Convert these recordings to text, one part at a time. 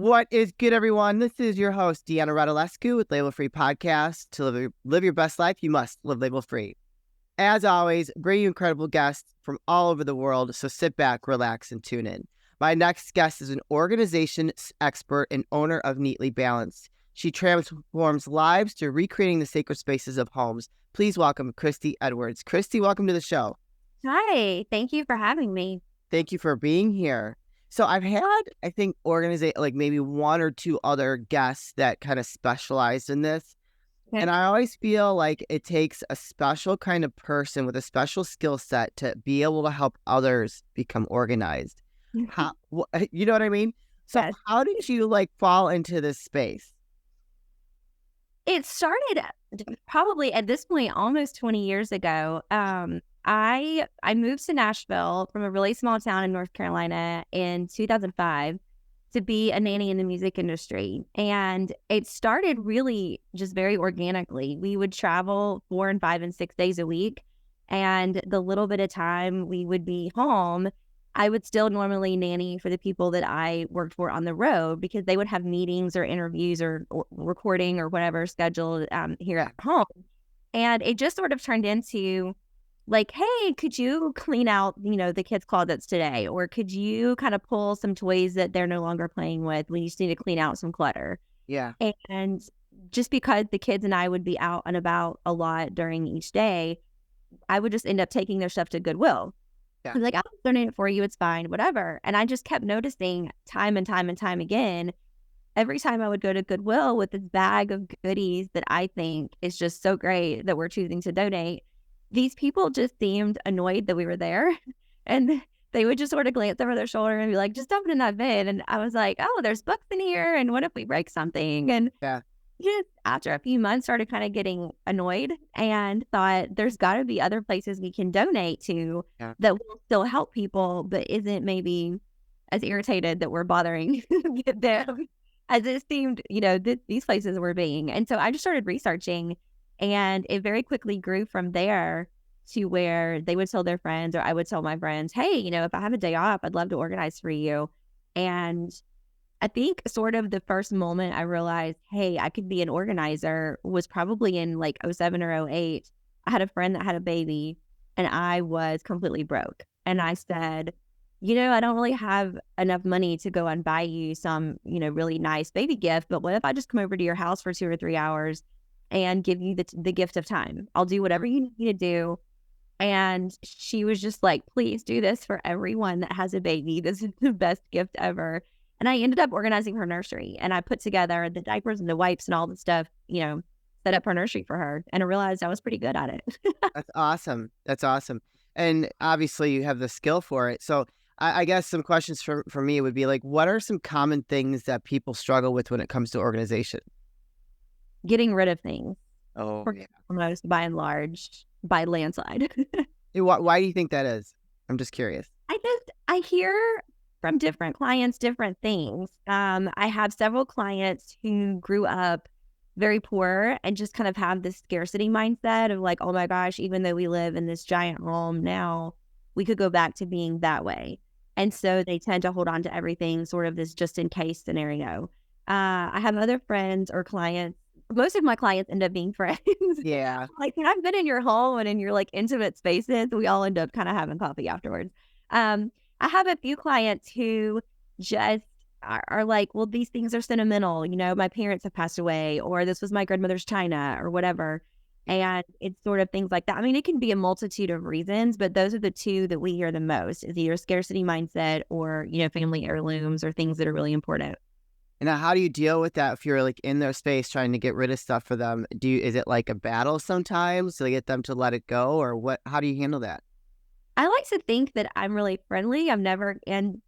What is good, everyone? This is your host, Deanna Radulescu with Label-Free Podcast. To live your best life, you must live label-free. As always, bring you incredible guests from all over the world, so sit back, relax, and tune in. My next guest is an organization expert and owner of Neatly Balanced. She transforms lives through recreating the sacred spaces of homes. Please welcome Kristy Edwards. Kristy, welcome to the show. Hi, thank you for having me. Thank you for being here. So I've had, I think, like maybe one or two other guests that kind of specialized in this. Okay. And I always feel like it takes a special kind of person with a special skill set to be able to help others become organized. You know what I mean? So Yes. How did you fall into this space? It started probably at this point almost 20 years ago. I moved to Nashville from a really small town in North Carolina in 2005 to be a nanny in the music industry. And it started really just very organically. We would travel 4 and 5 and 6 days a week. And the little bit of time we would be home, I would still normally nanny for the people that I worked for on the road because they would have meetings or interviews or recording or whatever scheduled here at home. And it just sort of turned into like, hey, could you clean out, the kids' closets today? Or could you kind of pull some toys that they're no longer playing with? We just need to clean out some clutter. Yeah. And just because the kids and I would be out and about a lot during each day, I would just end up taking their stuff to Goodwill. Yeah. I was like, I'll donate it for you. It's fine, whatever. And I just kept noticing time and time and time again, every time I would go to Goodwill with this bag of goodies that I think is just so great that we're choosing to donate, these people just seemed annoyed that we were there. And they would just sort of glance over their shoulder and be like, just dump it in that bin. And I was like, oh, there's books in here. And what if we break something? And just after a few months, started kind of getting annoyed and thought there's got to be other places we can donate to that will still help people, but isn't maybe as irritated that we're bothering them as it seemed, these places were being. And so I just started researching. And it very quickly grew from there to where they would tell their friends or I would tell my friends, hey, if I have a day off, I'd love to organize for you. And I think sort of the first moment I realized, hey, I could be an organizer was probably in like 07 or 08. I had a friend that had a baby and I was completely broke. And I said, I don't really have enough money to go and buy you some, really nice baby gift. But what if I just come over to your house for 2 or 3 hours and give you the gift of time? I'll do whatever you need me to do. And she was just like, please do this for everyone that has a baby. This is the best gift ever. And I ended up organizing her nursery and I put together the diapers and the wipes and all the stuff, set up her nursery for her. And I realized I was pretty good at it. That's awesome. That's awesome. And obviously you have the skill for it. So I guess some questions for me would be like, what are some common things that people struggle with when it comes to organization? Getting rid of things. Oh, yeah. Most by and large, by landslide. Why do you think that is? I'm just curious. I hear from different clients, different things. I have several clients who grew up very poor and just kind of have this scarcity mindset of like, oh my gosh, even though we live in this giant home now, we could go back to being that way. And so they tend to hold on to everything, sort of this just in case scenario. I have other friends or clients. Most of my clients end up being friends. Yeah. Like when I've been in your home and in your like intimate spaces, we all end up kind of having coffee afterwards. I have a few clients who just are like, well, these things are sentimental. My parents have passed away, or this was my grandmother's china or whatever. And it's sort of things like that. I mean, it can be a multitude of reasons, but those are the two that we hear the most is either scarcity mindset or, family heirlooms or things that are really important. And how do you deal with that if you're like in their space trying to get rid of stuff for them? Is it like a battle sometimes to get them to let it go, or what? How do you handle that? I like to think that I'm really friendly. I'm never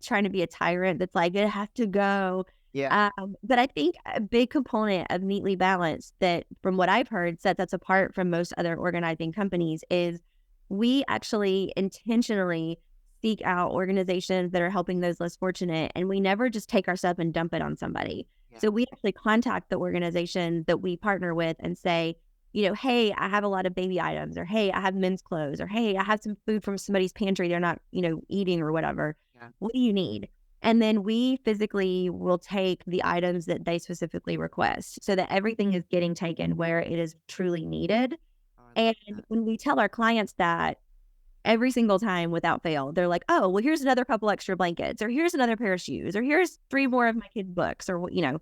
trying to be a tyrant that's like, it has to go. Yeah. But I think a big component of Neatly Balanced that, from what I've heard, sets us apart from most other organizing companies is we actually intentionally seek out organizations that are helping those less fortunate. And we never just take our stuff and dump it on somebody. Yeah. So we actually contact the organization that we partner with and say, hey, I have a lot of baby items, or hey, I have men's clothes, or hey, I have some food from somebody's pantry they're not, eating or whatever. Yeah. What do you need? And then we physically will take the items that they specifically request so that everything is getting taken where it is truly needed. Oh, I love And that. when we tell our clients that, every single time without fail, they're like, oh, well, here's another couple extra blankets, or here's another pair of shoes, or here's 3 more of my kids' books, or, Yeah.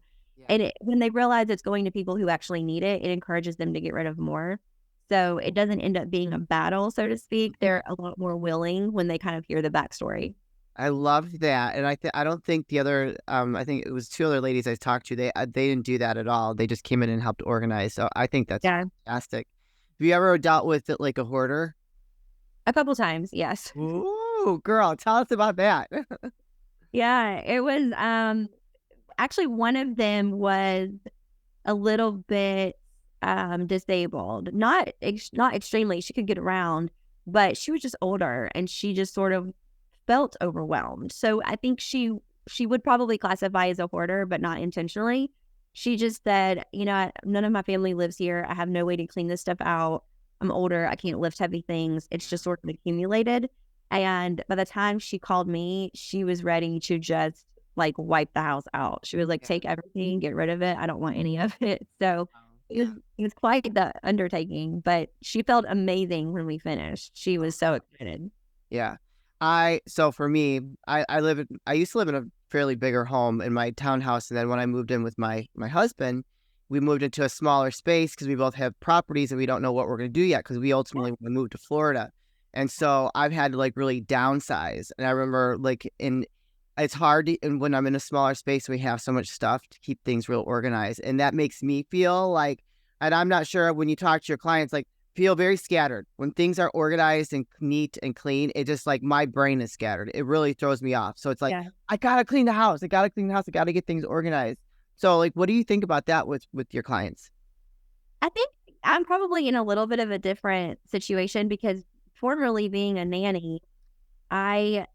and when they realize it's going to people who actually need it, it encourages them to get rid of more. So it doesn't end up being a battle, so to speak. They're a lot more willing when they kind of hear the backstory. I loved that, and I don't think the other, I think it was 2 other ladies I talked to, they didn't do that at all. They just came in and helped organize, so I think that's Yeah. fantastic. Have you ever dealt with it like a hoarder? A couple times, yes. Ooh, girl, tell us about that. Yeah, it was, actually one of them was a little bit, disabled. Not extremely, she could get around, but she was just older, and she just sort of felt overwhelmed. So I think she would probably classify as a hoarder, but not intentionally. She just said, none of my family lives here. I have no way to clean this stuff out. I'm older. I can't lift heavy things. It's just sort of accumulated. And by the time she called me, she was ready to just like wipe the house out. She was like, Yeah. take everything, get rid of it. I don't want any of it. So it was, Yeah. it was quite the undertaking, but she felt amazing when we finished. She was so excited. Yeah. So for me, I used to live in a fairly bigger home in my townhouse, and then when I moved in with my husband, we moved into a smaller space because we both have properties and we don't know what we're going to do yet because we ultimately want to move to Florida. And so I've had to like really downsize. And I remember it's hard and when I'm in a smaller space, we have so much stuff to keep things real organized. And that makes me feel like, and I'm not sure when you talk to your clients, like feel very scattered. When things are organized and neat and clean, it just like my brain is scattered. It really throws me off. So it's like, Yeah. I gotta clean the house. I gotta clean the house. I gotta get things organized. So like, what do you think about that with your clients? I think I'm probably in a little bit of a different situation because formerly being a nanny, I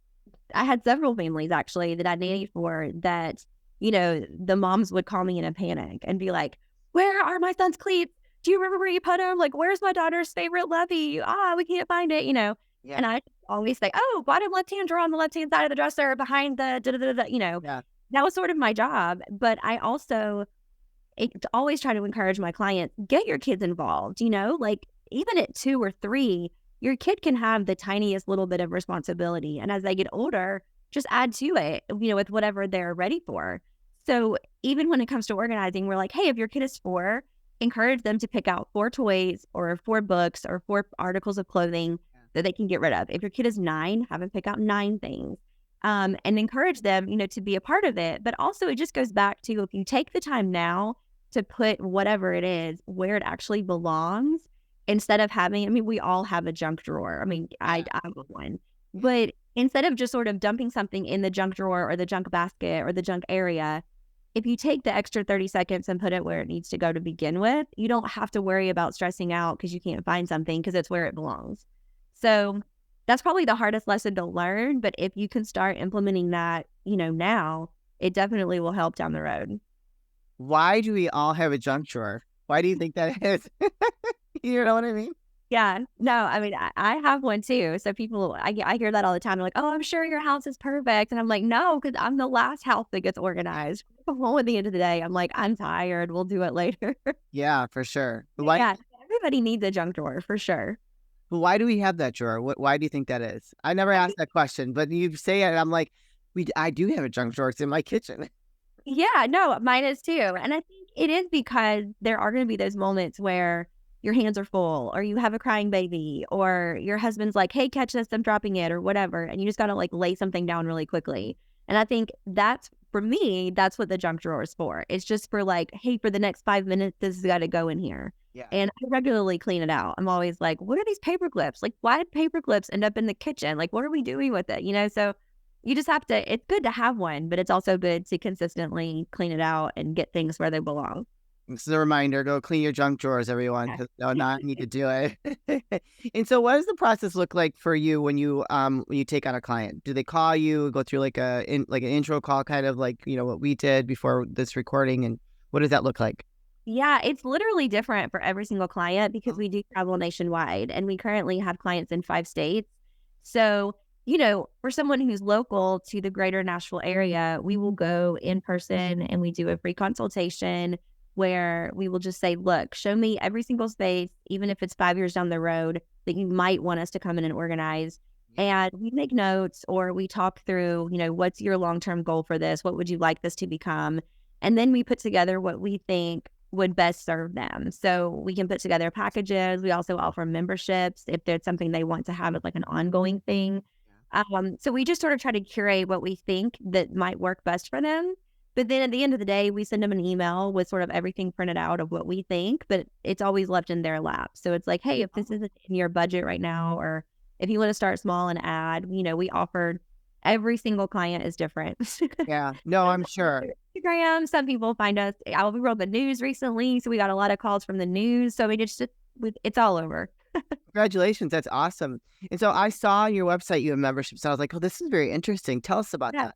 I had several families actually that I nannied for that, the moms would call me in a panic and be like, "Where are my son's cleats? Do you remember where you put them? Like, where's my daughter's favorite lovey? We can't find it." Yeah. And I always say, "Oh, bottom left-hand drawer on the left-hand side of the dresser behind the da da da da." Yeah. That was sort of my job, but I also always try to encourage my clients, get your kids involved, like even at 2 or 3, your kid can have the tiniest little bit of responsibility. And as they get older, just add to it, with whatever they're ready for. So even when it comes to organizing, we're like, hey, if your kid is 4, encourage them to pick out 4 toys or 4 books or 4 articles of clothing that they can get rid of. If your kid is 9, have them pick out 9 things. And encourage them, to be a part of it. But also it just goes back to if you take the time now to put whatever it is where it actually belongs instead of we all have a junk drawer. I have one. But instead of just sort of dumping something in the junk drawer or the junk basket or the junk area, if you take the extra 30 seconds and put it where it needs to go to begin with, you don't have to worry about stressing out because you can't find something because it's where it belongs. So that's probably the hardest lesson to learn. But if you can start implementing that, now, it definitely will help down the road. Why do we all have a junk drawer? Why do you think that is? You know what I mean? Yeah. No, I have one too. So people, I hear that all the time. They're like, oh, I'm sure your house is perfect. And I'm like, no, because I'm the last house that gets organized. Home at the end of the day, I'm like, I'm tired. We'll do it later. Yeah, for sure. Why? Yeah. Everybody needs a junk drawer for sure. Why do we have that drawer? Why do you think that is? I never asked that question, but you say it, I'm like, I do have a junk drawer. It's in my kitchen. Yeah, no, mine is too. And I think it is because there are going to be those moments where your hands are full or you have a crying baby or your husband's like, hey, catch this, I'm dropping it or whatever. And you just got to like lay something down really quickly. And I think for me, that's what the junk drawer is for. It's just for like, hey, for the next 5 minutes, this has got to go in here. Yeah. And I regularly clean it out. I'm always like, what are these paper clips? Like, why did paper clips end up in the kitchen? Like, what are we doing with it? So you just have to, it's good to have one, but it's also good to consistently clean it out and get things where they belong. This is a reminder, go clean your junk drawers, everyone, because they'll not need to do it. And so what does the process look like for you when you take on a client? Do they call you, go through like an intro call, kind of like, what we did before this recording? And what does that look like? Yeah, it's literally different for every single client because we do travel nationwide and we currently have clients in 5 states. So, for someone who's local to the greater Nashville area, we will go in person and we do a free consultation where we will just say, look, show me every single space, even if it's 5 years down the road, that you might want us to come in and organize. And we make notes or we talk through, what's your long-term goal for this? What would you like this to become? And then we put together what we think would best serve them. So we can put together packages. We also offer memberships if there's something they want to have as like an ongoing thing. So we just sort of try to curate what we think that might work best for them. But then at the end of the day, we send them an email with sort of everything printed out of what we think, but it's always left in their lap. So it's like, hey, if this isn't in your budget right now, or if you want to start small and add, we offered every single client is different. Yeah, no, I'm sure. Instagram, some people find us. We wrote the news recently, so we got a lot of calls from the news. So it's all over. Congratulations. That's awesome. And so I saw on your website you have memberships. So I was like, oh, this is very interesting. Tell us about that.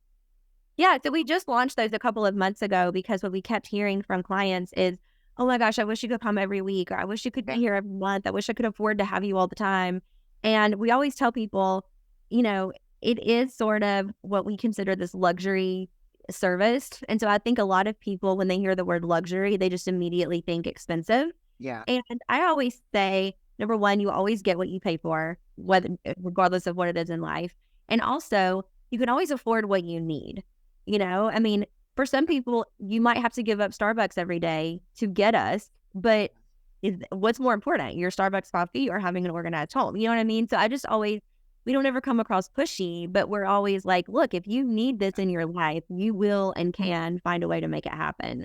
Yeah. So we just launched those a couple of months ago because what we kept hearing from clients is, oh my gosh, I wish you could come every week, or I wish you could be here every month. I wish I could afford to have you all the time. And we always tell people, it is sort of what we consider this luxury service. And so I think a lot of people, when they hear the word luxury, they just immediately think expensive. Yeah. And I always say, number one, you always get what you pay for, regardless of what it is in life. And also, you can always afford what you need. For some people, you might have to give up Starbucks every day to get us, but what's more important, your Starbucks coffee or having an organized home? You know what I mean? So we don't ever come across pushy, but we're always like, look, if you need this in your life, you will and can find a way to make it happen.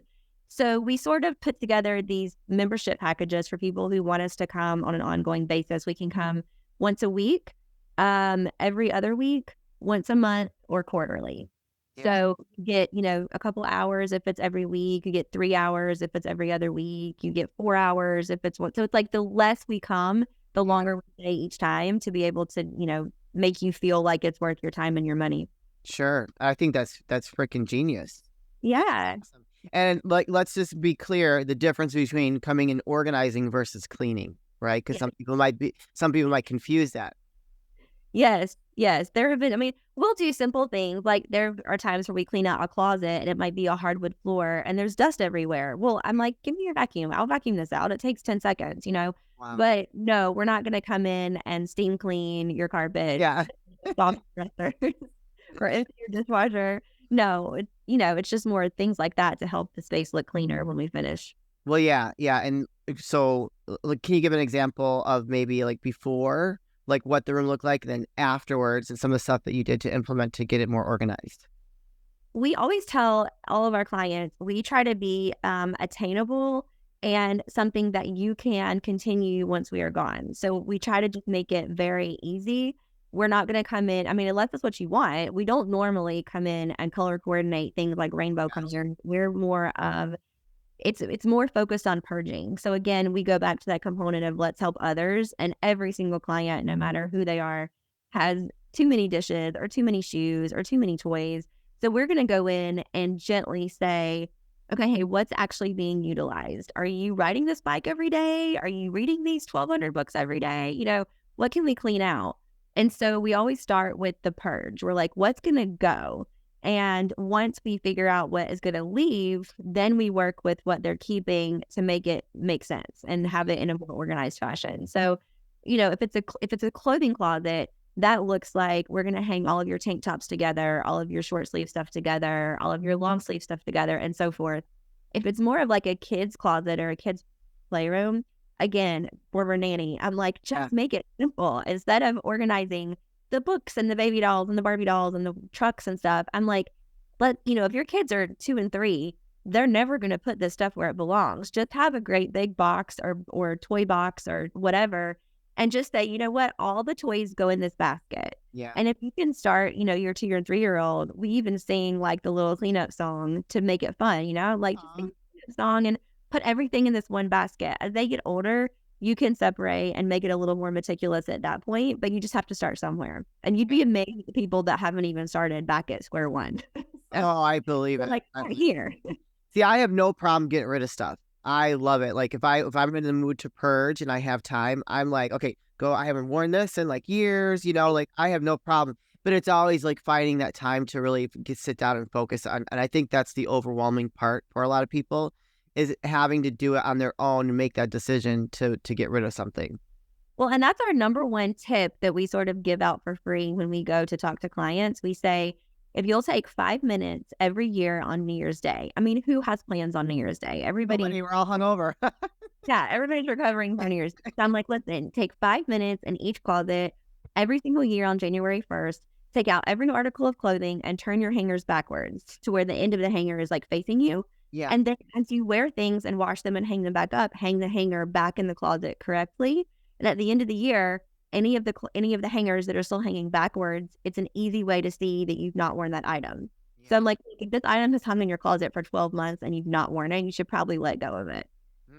So we sort of put together these membership packages for people who want us to come on an ongoing basis. We can come once a week, every other week, once a month, or quarterly. Yeah. So you get, a couple hours if it's every week. You get 3 hours if it's every other week. You get 4 hours if it's one. So it's like the less we come, the longer we stay each time to be able to, make you feel like it's worth your time and your money. Sure. I think that's freaking genius. Yeah. Awesome. And let's just be clear, the difference between coming and organizing versus cleaning, right? Because some people might confuse that. Yes. There have been, we'll do simple things. Like there are times where we clean out a closet and it might be a hardwood floor and there's dust everywhere. Well, I'm like, give me your vacuum. I'll vacuum this out. It takes 10 seconds, Wow. But no, we're not going to come in and steam clean your carpet. Yeah. Or empty your dishwasher. No, it's just more things like that to help the space look cleaner when we finish. Well, yeah. And so can you give an example of maybe like before, like what the room looked like, and then afterwards, and some of the stuff that you did to implement to get it more organized? We always tell all of our clients, we try to be attainable and something that you can continue once we are gone. So we try to just make it very easy. We're not going to come in. Unless that's what you want, we don't normally come in and color coordinate things like rainbow colors. We're more of, it's more focused on purging. So again, we go back to that component of let's help others. And every single client, no matter who they are, has too many dishes or too many shoes or too many toys. So we're going to go in and gently say, okay, hey, what's actually being utilized? Are you riding this bike every day? Are you reading these 1,200 books every day? What can we clean out? And so we always start with the purge. We're like, what's going to go? And once we figure out what is going to leave, then we work with what they're keeping to make it make sense and have it in a more organized fashion. So, if it's a clothing closet, that looks like we're going to hang all of your tank tops together, all of your short sleeve stuff together, all of your long sleeve stuff together, and so forth. If it's more of like a kid's closet or a kid's playroom, again, former nanny, I'm like, just make it simple. Instead of organizing the books and the baby dolls and the Barbie dolls and the trucks and stuff, I'm like, if your kids are 2 and 3, they're never going to put this stuff where it belongs. Just have a great big box or toy box or whatever. And just say, you know what, all the toys go in this basket. Yeah. And if you can start, your 2 or 3-year-old, we even sing like the little cleanup song to make it fun, like just sing the song and put everything in this one basket. As they get older, you can separate and make it a little more meticulous at that point, but you just have to start somewhere. And you'd be amazed at the people that haven't even started back at square one. Oh, I believe it. Like here. See, I have no problem getting rid of stuff. I love it. Like if I'm in the mood to purge and I have time, I'm like, okay, go. I haven't worn this in like years, like I have no problem. but it's always like finding that time to really sit down and focus on. And I think that's the overwhelming part for a lot of people, is having to do it on their own and make that decision to get rid of something. Well, and that's our number one tip that we sort of give out for free when we go to talk to clients. We say, if you'll take 5 minutes every year on New Year's Day. I mean, who has plans on New Year's Day? Everybody. We're all hungover. Yeah, everybody's recovering from New Year's. So I'm like, listen, take 5 minutes in each closet every single year on January 1st. Take out every article of clothing and turn your hangers backwards to where the end of the hanger is like facing you. Yeah. And then as you wear things and wash them and hang them back up, hang the hanger back in the closet correctly. And at the end of the year, any of the hangers that are still hanging backwards, it's an easy way to see that you've not worn that item. Yeah. So I'm like, if this item has hung in your closet for 12 months and you've not worn it, you should probably let go of it.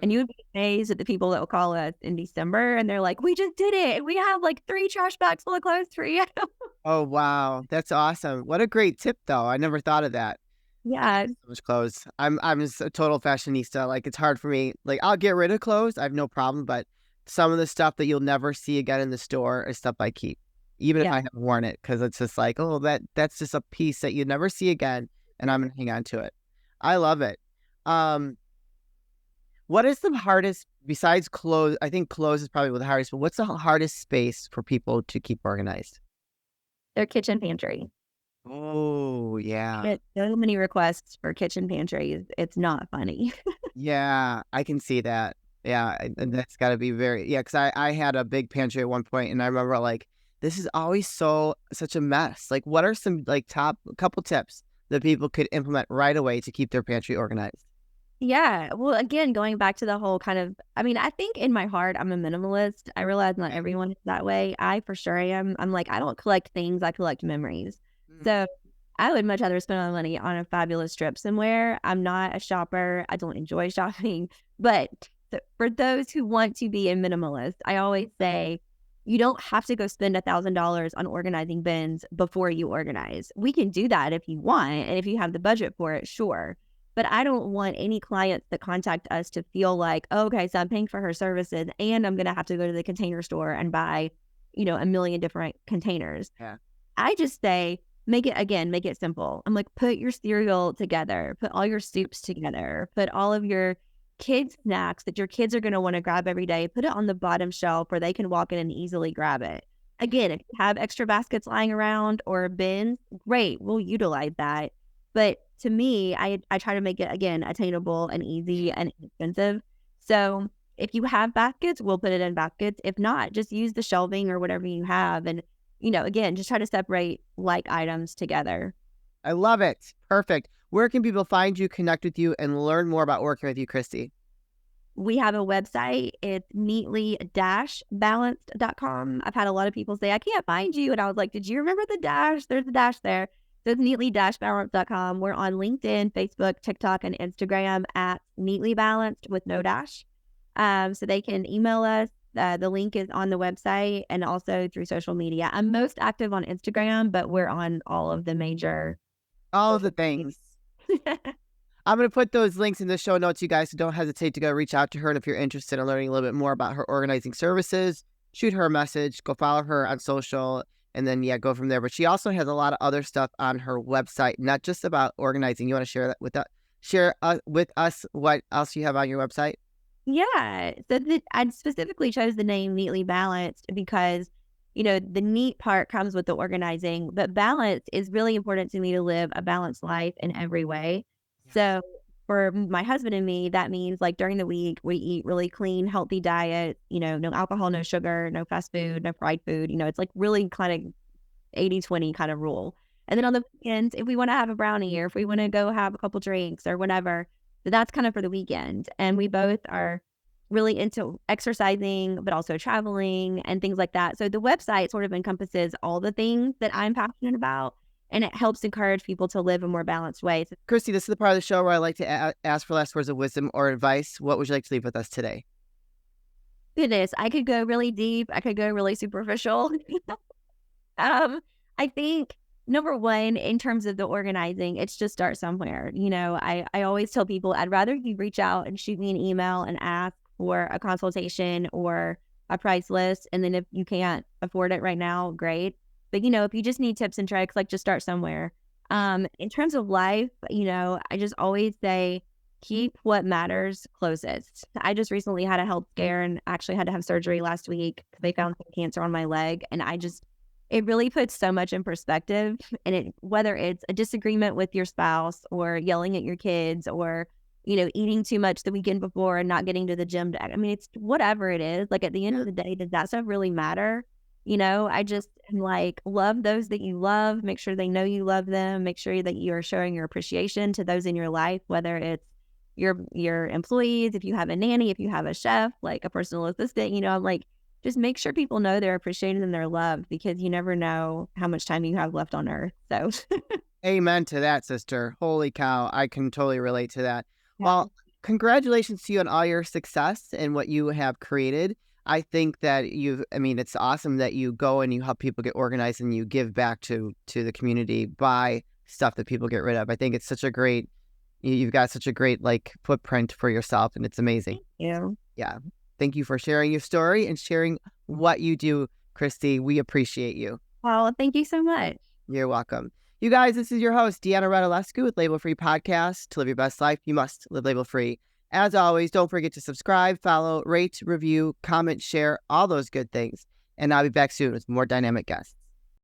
And you would be amazed at the people that will call us in December and they're like, we just did it. We have like 3 trash bags full of clothes for you. Oh, wow. That's awesome. What a great tip, though. I never thought of that. Yeah. So much clothes. I'm just a total fashionista. Like, it's hard for me. Like, I'll get rid of clothes. I have no problem. But some of the stuff that you'll never see again in the store is stuff I keep, even if I haven't worn it, because it's just like, oh, that's just a piece that you never see again, and I'm going to hang on to it. I love it. What is the hardest, besides clothes? I think clothes is probably the hardest, but what's the hardest space for people to keep organized? Their kitchen pantry. Oh, yeah. Get so many requests for kitchen pantries. It's not funny. Yeah, I can see that. Yeah, and that's got to be because I had a big pantry at one point, and I remember like, this is always such a mess. Like, what are some like top couple tips that people could implement right away to keep their pantry organized? Yeah. Well, again, going back to the whole kind of, I mean, I think in my heart, I'm a minimalist. I realize not everyone is that way. I for sure am. I'm like, I don't collect things. I collect memories. So I would much rather spend my money on a fabulous trip somewhere. I'm not a shopper. I don't enjoy shopping. But for those who want to be a minimalist, I always say, you don't have to go spend $1,000 on organizing bins before you organize. We can do that if you want. And if you have the budget for it, sure. But I don't want any clients that contact us to feel like, oh, okay, so I'm paying for her services and I'm going to have to go to the container store and buy, a million different containers. Yeah. I just say, make it simple. I'm like, put your cereal together, put all your soups together, put all of your kids' snacks that your kids are going to want to grab every day, put it on the bottom shelf where they can walk in and easily grab it. Again, if you have extra baskets lying around or bins, great, we'll utilize that. But to me, I try to make it, again, attainable and easy and inexpensive. So if you have baskets, we'll put it in baskets. If not, just use the shelving or whatever you have. And, again, just try to separate like items together. I love it. Perfect. Where can people find you, connect with you, and learn more about working with you, Kristy? We have a website. It's neatly-balanced.com. I've had a lot of people say, I can't find you. And I was like, did you remember the dash? There's a dash there. So it's neatly-balanced.com. We're on LinkedIn, Facebook, TikTok, and Instagram at Neatly Balanced with no dash. So they can email us. The link is on the website and also through social media. I'm most active on Instagram, but we're on all of the things. I'm going to put those links in the show notes, you guys, so don't hesitate to go reach out to her. And if you're interested in learning a little bit more about her organizing services, shoot her a message, go follow her on social, and then, go from there. But she also has a lot of other stuff on her website, not just about organizing. You want to share that with us what else you have on your website? Yeah. So I specifically chose the name Neatly Balanced because, the neat part comes with the organizing, but balance is really important to me to live a balanced life in every way. So for my husband and me, that means like during the week, we eat really clean, healthy diet, no alcohol, no sugar, no fast food, no fried food. It's like really kind of 80-20 kind of rule. And then on the weekends, if we want to have a brownie or if we want to go have a couple drinks or whatever, so that's kind of for the weekend. And we both are really into exercising, but also traveling and things like that. So the website sort of encompasses all the things that I'm passionate about, and it helps encourage people to live a more balanced way. Kristy, this is the part of the show where I like to ask for last words of wisdom or advice. What would you like to leave with us today? Goodness, I could go really deep. I could go really superficial. I think number one, in terms of the organizing, it's just start somewhere. I always tell people I'd rather you reach out and shoot me an email and ask for a consultation or a price list. And then if you can't afford it right now, great. But, if you just need tips and tricks, like just start somewhere. In terms of life, I just always say keep what matters closest. I just recently had a health scare and actually had to have surgery last week because they found some cancer on my leg. And it really puts so much in perspective. And whether it's a disagreement with your spouse or yelling at your kids or, eating too much the weekend before and not getting to the gym. It's whatever it is. Like at the end of the day, does that stuff really matter? I just am like, love those that you love. Make sure they know you love them. Make sure that you are showing your appreciation to those in your life, whether it's your employees, if you have a nanny, if you have a chef, like a personal assistant, I'm like, just make sure people know they're appreciated and they're loved because you never know how much time you have left on earth. So Amen to that, sister. Holy cow. I can totally relate to that. Yeah. Well, congratulations to you on all your success and what you have created. I think that it's awesome that you go and you help people get organized and you give back to the community by stuff that people get rid of. I think it's you've got such a great footprint for yourself and it's amazing. Yeah. Yeah. Thank you for sharing your story and sharing what you do, Kristy. We appreciate you. Well, thank you so much. You're welcome. You guys, this is your host, Deanna Radulescu with Label Free Podcast. To live your best life, you must live label free. As always, don't forget to subscribe, follow, rate, review, comment, share, all those good things. And I'll be back soon with more dynamic guests.